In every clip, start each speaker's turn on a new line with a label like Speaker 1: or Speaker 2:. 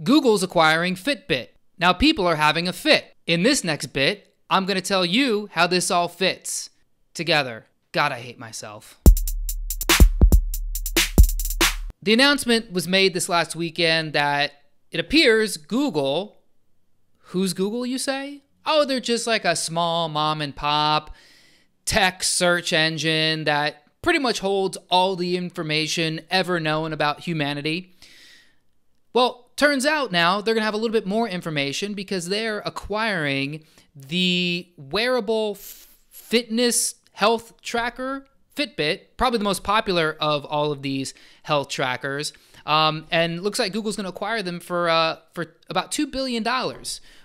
Speaker 1: Google's acquiring Fitbit. Now people are having a fit. In this next bit, I'm going to tell you how this all fits together. God, I hate myself. The announcement was made this last weekend that it appears Google, who's Google, you say? Oh, they're just like a small mom and pop tech search engine that pretty much holds all the information ever known about humanity. Well, turns out now they're going to have a little bit more information because they're acquiring the wearable fitness health tracker, Fitbit, probably the most popular of all of these health trackers. And looks like Google's going to acquire them for about $2 billion,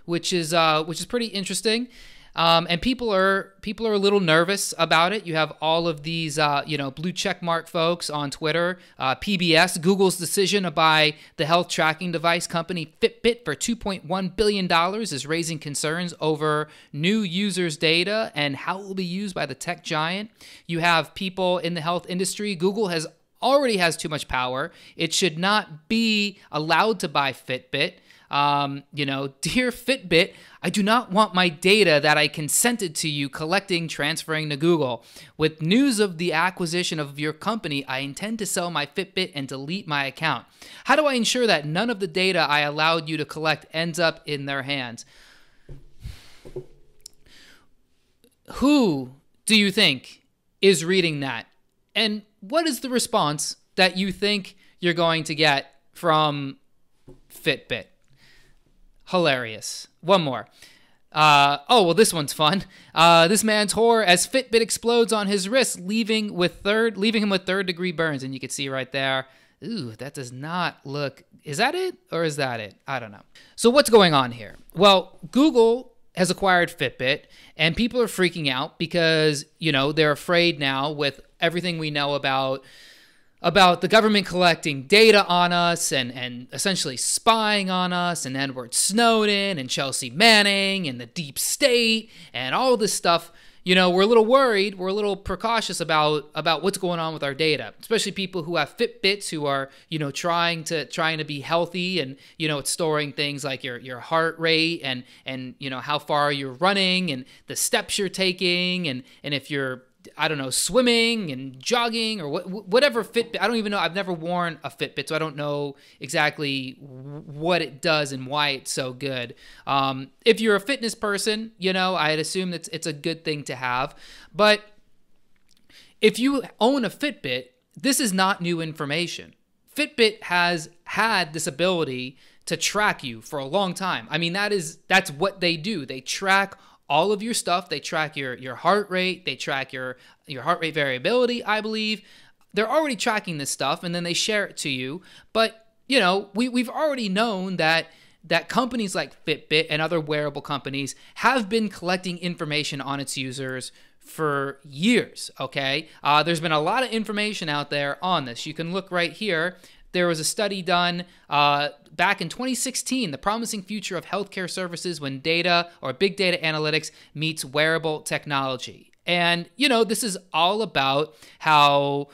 Speaker 1: which is pretty interesting. And people are a little nervous about it. You have all of these, blue check mark folks on Twitter. PBS, Google's decision to buy the health tracking device company Fitbit for $2.1 billion is raising concerns over new users' data and how it will be used by the tech giant. You have people in the health industry. Google already has too much power. It should not be allowed to buy Fitbit. Dear Fitbit, I do not want my data that I consented to you collecting transferring to Google. With news of the acquisition of your company, I intend to sell my Fitbit and delete my account. How do I ensure that none of the data I allowed you to collect ends up in their hands? Who do you think is reading that? And what is the response that you think you're going to get from Fitbit? Hilarious. One more. This one's fun. This man tore as Fitbit explodes on his wrist, leaving him with third-degree burns. And you can see right there, ooh, that does not look... Is that it or is that it? I don't know. So what's going on here? Well, Google has acquired Fitbit, and people are freaking out because, they're afraid now with everything we know about the government collecting data on us and essentially spying on us, and Edward Snowden and Chelsea Manning and the deep state and all this stuff. We're a little worried. We're a little precautious about what's going on with our data, especially people who have Fitbits who are, trying to be healthy, and, it's storing things like your heart rate and how far you're running and the steps you're taking and if you're, I don't know, swimming and jogging or whatever Fitbit. I don't even know. I've never worn a Fitbit, so I don't know exactly what it does and why it's so good. If you're a fitness person, I'd assume that it's a good thing to have. But if you own a Fitbit, this is not new information. Fitbit has had this ability to track you for a long time. I mean, that's what they do. They track all of your stuff. They track your heart rate. They track your heart rate variability, I believe. They're already tracking this stuff, and then they share it to you. But, we've already known that companies like Fitbit and other wearable companies have been collecting information on its users for years, okay? There's been a lot of information out there on this. You can look right here. There was a study done back in 2016, the promising future of healthcare services when data or big data analytics meets wearable technology. And, this is all about how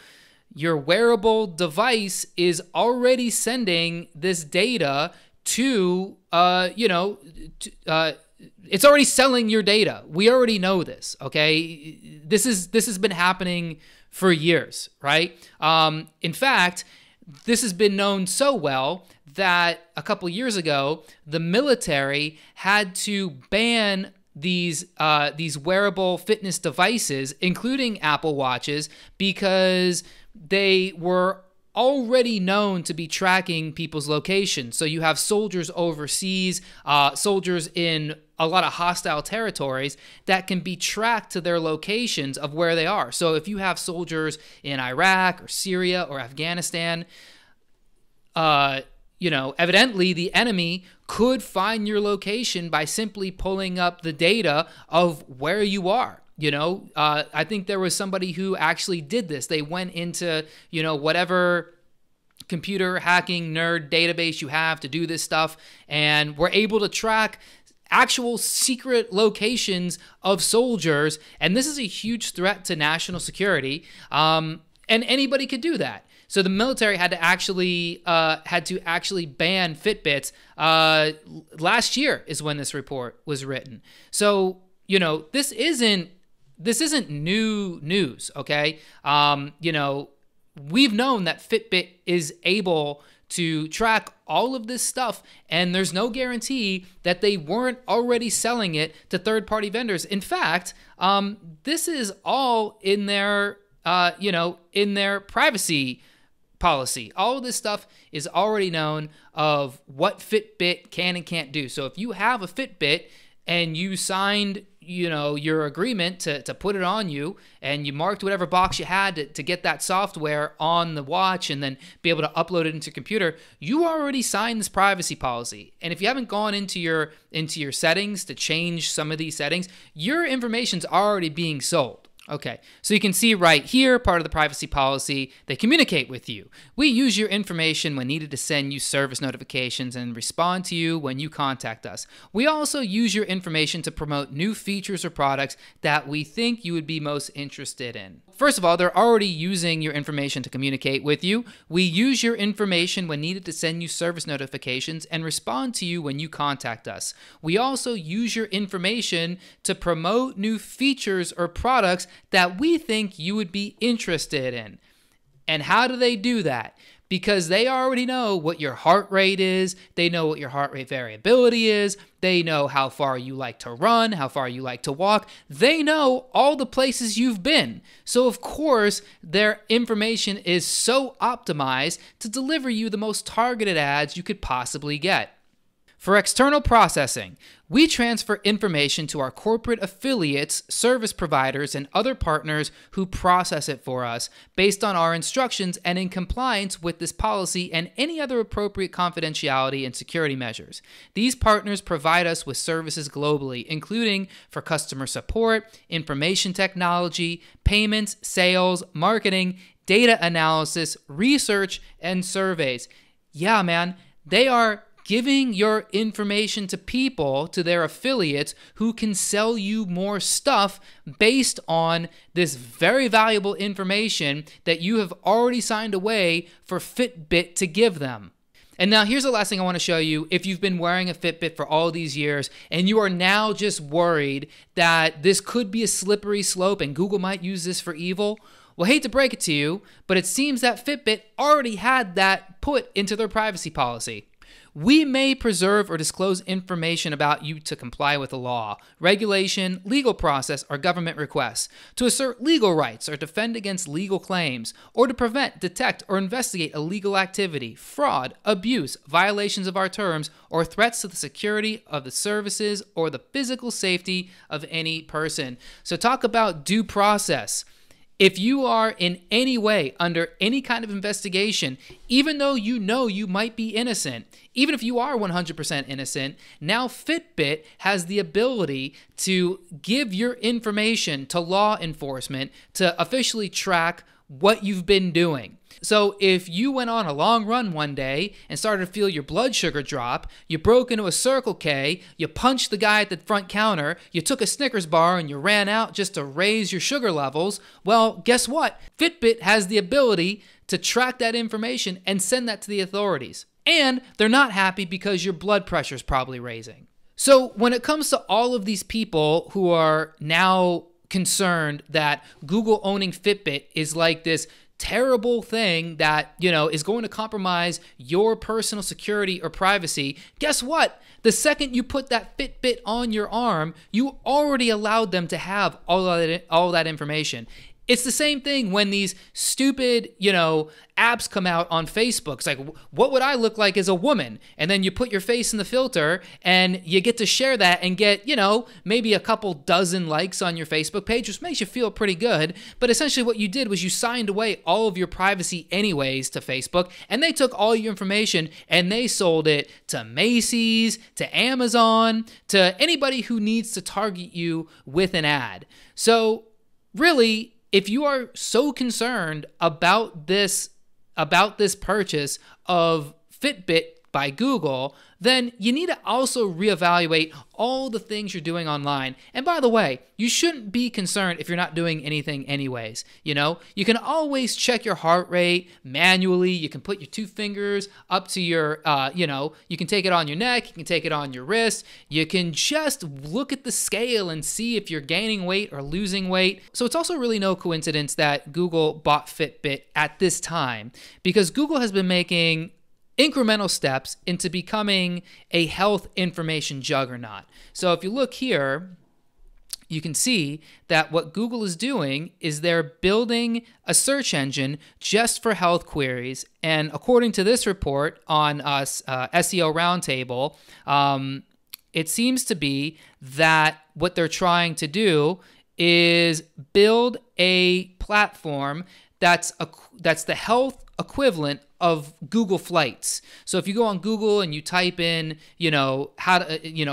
Speaker 1: your wearable device is already sending this data to, it's already selling your data. We already know this, okay? This has been happening for years, right? In fact, this has been known so well that a couple years ago, the military had to ban these wearable fitness devices, including Apple Watches, because they were already known to be tracking people's locations. So you have soldiers overseas, soldiers in a lot of hostile territories that can be tracked to their locations of where they are. So if you have soldiers in Iraq or Syria or Afghanistan, evidently the enemy could find your location by simply pulling up the data of where you are. I think there was somebody who actually did this. They went into, whatever computer hacking nerd database you have to do this stuff, and were able to track actual secret locations of soldiers. And this is a huge threat to national security. And anybody could do that. So the military had to actually ban Fitbits. Last year is when this report was written. So this isn't new news. Okay, we've known that Fitbit is able to track all of this stuff, and there's no guarantee that they weren't already selling it to third-party vendors. In fact, this is all in their privacy policy. All of this stuff is already known of what Fitbit can and can't do. So if you have a Fitbit and you signed your agreement to put it on you, and you marked whatever box you had to get that software on the watch and then be able to upload it into your computer, you already signed this privacy policy. And if you haven't gone into your settings to change some of these settings, your information's already being sold. Okay, so you can see right here, part of the privacy policy, they communicate with you. We use your information when needed to send you service notifications and respond to you when you contact us. We also use your information to promote new features or products that we think you would be most interested in. First of all, they're already using your information to communicate with you. We use your information when needed to send you service notifications and respond to you when you contact us. We also use your information to promote new features or products that we think you would be interested in. And how do they do that? Because they already know what your heart rate is, they know what your heart rate variability is, they know how far you like to run, how far you like to walk, they know all the places you've been. So of course, their information is so optimized to deliver you the most targeted ads you could possibly get. For external processing, we transfer information to our corporate affiliates, service providers, and other partners who process it for us based on our instructions and in compliance with this policy and any other appropriate confidentiality and security measures. These partners provide us with services globally, including for customer support, information technology, payments, sales, marketing, data analysis, research, and surveys. Yeah, man, they are giving your information to people, to their affiliates, who can sell you more stuff based on this very valuable information that you have already signed away for Fitbit to give them. And now here's the last thing I want to show you. If you've been wearing a Fitbit for all these years and you are now just worried that this could be a slippery slope and Google might use this for evil, well, hate to break it to you, but it seems that Fitbit already had that put into their privacy policy. We may preserve or disclose information about you to comply with a law, regulation, legal process, or government requests, to assert legal rights or defend against legal claims, or to prevent, detect, or investigate illegal activity, fraud, abuse, violations of our terms, or threats to the security of the services or the physical safety of any person. So talk about due process. If you are in any way under any kind of investigation, even though you know you might be innocent, even if you are 100% innocent, now Fitbit has the ability to give your information to law enforcement to officially track what you've been doing. So if you went on a long run one day and started to feel your blood sugar drop, you broke into a Circle K, you punched the guy at the front counter, you took a Snickers bar and you ran out just to raise your sugar levels, well, guess what? Fitbit has the ability to track that information and send that to the authorities. And they're not happy because your blood pressure is probably raising. So when it comes to all of these people who are now concerned that Google owning Fitbit is like this terrible thing that, is going to compromise your personal security or privacy, guess what? The second you put that Fitbit on your arm, you already allowed them to have all that information. It's the same thing when these stupid, apps come out on Facebook. It's like, what would I look like as a woman? And then you put your face in the filter and you get to share that and get, maybe a couple dozen likes on your Facebook page, which makes you feel pretty good. But essentially what you did was you signed away all of your privacy anyways to Facebook, and they took all your information and they sold it to Macy's, to Amazon, to anybody who needs to target you with an ad. So really, if you are so concerned about this purchase of Fitbit by Google, then you need to also reevaluate all the things you're doing online. And by the way, you shouldn't be concerned if you're not doing anything anyways. You know, you can always check your heart rate manually. You can put your 2 fingers up to your, you can take it on your neck, you can take it on your wrist. You can just look at the scale and see if you're gaining weight or losing weight. So it's also really no coincidence that Google bought Fitbit at this time, because Google has been making incremental steps into becoming a health information juggernaut. So if you look here, you can see that what Google is doing is they're building a search engine just for health queries. And according to this report on SEO Roundtable, it seems to be that what they're trying to do is build a platform that's the health equivalent of Google Flights. So if you go on Google and you type in,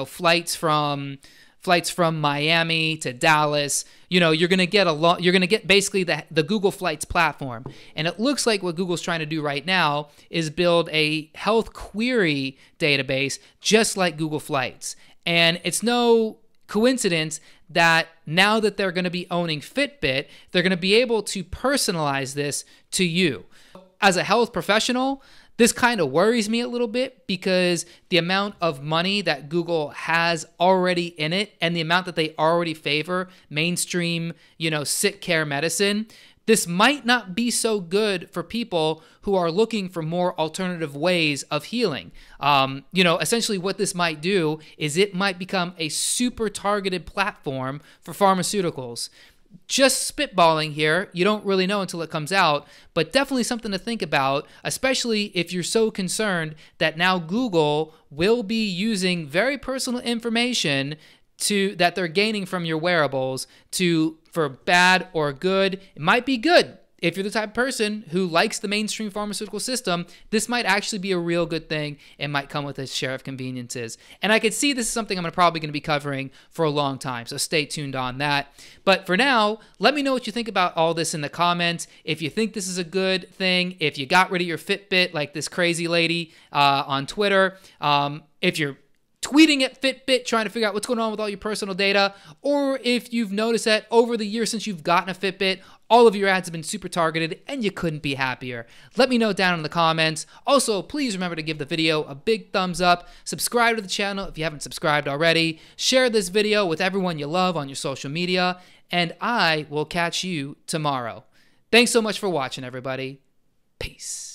Speaker 1: flights from Miami to Dallas, you're going to get basically the Google Flights platform. And it looks like what Google's trying to do right now is build a health query database just like Google Flights. And it's no coincidence that now that they're going to be owning Fitbit, they're going to be able to personalize this to you. As a health professional, this kind of worries me a little bit, because the amount of money that Google has already in it and the amount that they already favor mainstream, sick care medicine, this might not be so good for people who are looking for more alternative ways of healing. Essentially what this might do is it might become a super targeted platform for pharmaceuticals. Just spitballing here, you don't really know until it comes out, but definitely something to think about, especially if you're so concerned that now Google will be using very personal information that they're gaining from your wearables for bad or good. It might be good. If you're the type of person who likes the mainstream pharmaceutical system, this might actually be a real good thing. It might come with a share of conveniences. And I could see this is something I'm probably going to be covering for a long time, so stay tuned on that. But for now, let me know what you think about all this in the comments. If you think this is a good thing, if you got rid of your Fitbit like this crazy lady on Twitter, if you're tweeting at Fitbit trying to figure out what's going on with all your personal data, or if you've noticed that over the years since you've gotten a Fitbit, all of your ads have been super targeted and you couldn't be happier. Let me know down in the comments. Also, please remember to give the video a big thumbs up, subscribe to the channel if you haven't subscribed already, share this video with everyone you love on your social media, and I will catch you tomorrow. Thanks so much for watching, everybody. Peace.